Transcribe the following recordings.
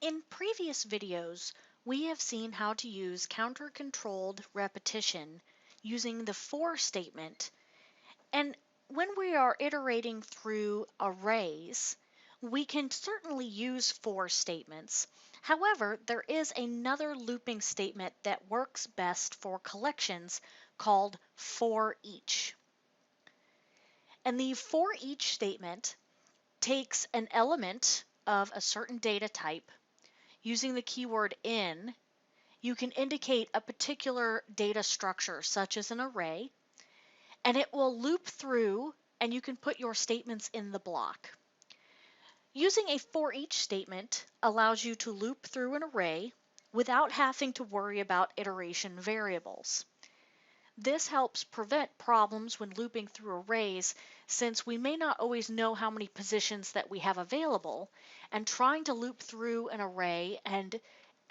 In previous videos, we have seen how to use counter-controlled repetition using the for statement. And when we are iterating through arrays, we can certainly use for statements. However, there is another looping statement that works best for collections called for each. And the for each statement takes an element of a certain data type. Using the keyword in, you can indicate a particular data structure, such as an array, and it will loop through and you can put your statements in the block. Using a for each statement allows you to loop through an array without having to worry about iteration variables. This helps prevent problems when looping through arrays, since we may not always know how many positions that we have available, and trying to loop through an array and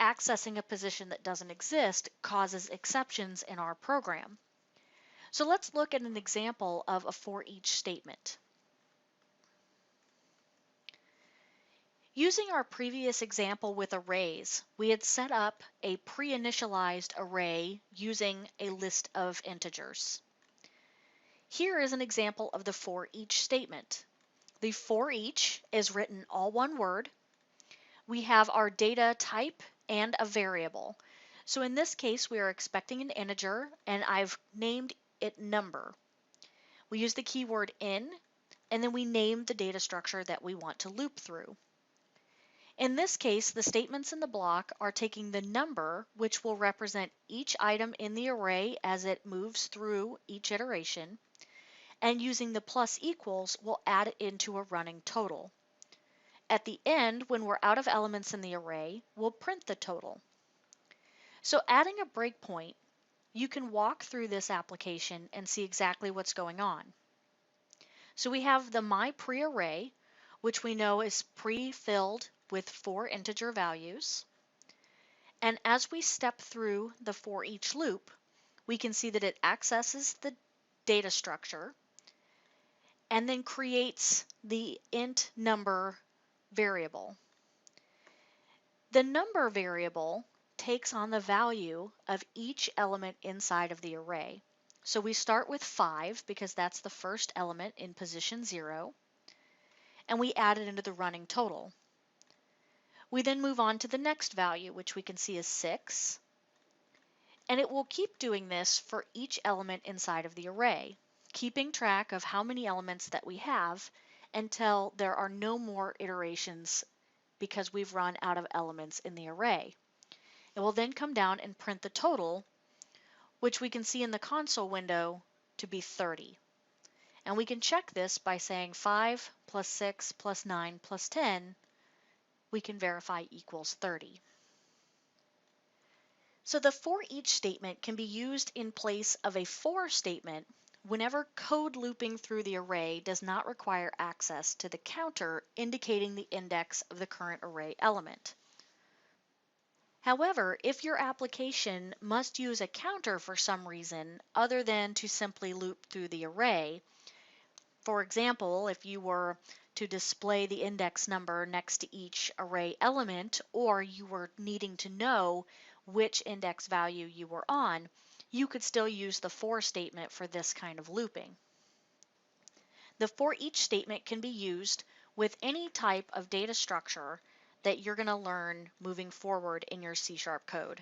accessing a position that doesn't exist causes exceptions in our program. So let's look at an example of a for each statement. Using our previous example with arrays, we had set up a pre-initialized array using a list of integers. Here is an example of the for each statement. The for each is written all one word. We have our data type and a variable. So in this case, we are expecting an integer, and I've named it number. We use the keyword in, and then we name the data structure that we want to loop through. In this case, the statements in the block are taking the number, which will represent each item in the array as it moves through each iteration, and using the plus equals will add it into a running total. At the end, when we're out of elements in the array, we'll print the total. So adding a breakpoint, you can walk through this application and see exactly what's going on. So we have the my pre-array, which we know is pre-filled with 4 integer values. And as we step through the for each loop, we can see that it accesses the data structure and then creates the int number variable. The number variable takes on the value of each element inside of the array. So we start with 5 because that's the first element in position 0, and we add it into the running total. We then move on to the next value, which we can see is 6, and it will keep doing this for each element inside of the array, keeping track of how many elements that we have until there are no more iterations because we've run out of elements in the array. It will then come down and print the total, which we can see in the console window to be 30. And we can check this by saying 5 plus 6 plus 9 plus 10, we can verify equals 30. So the for each statement can be used in place of a for statement whenever code looping through the array does not require access to the counter indicating the index of the current array element. However, if your application must use a counter for some reason other than to simply loop through the array, for example, if you were to display the index number next to each array element, or you were needing to know which index value you were on, you could still use the for statement for this kind of looping. The for each statement can be used with any type of data structure that you're going to learn moving forward in your C# code.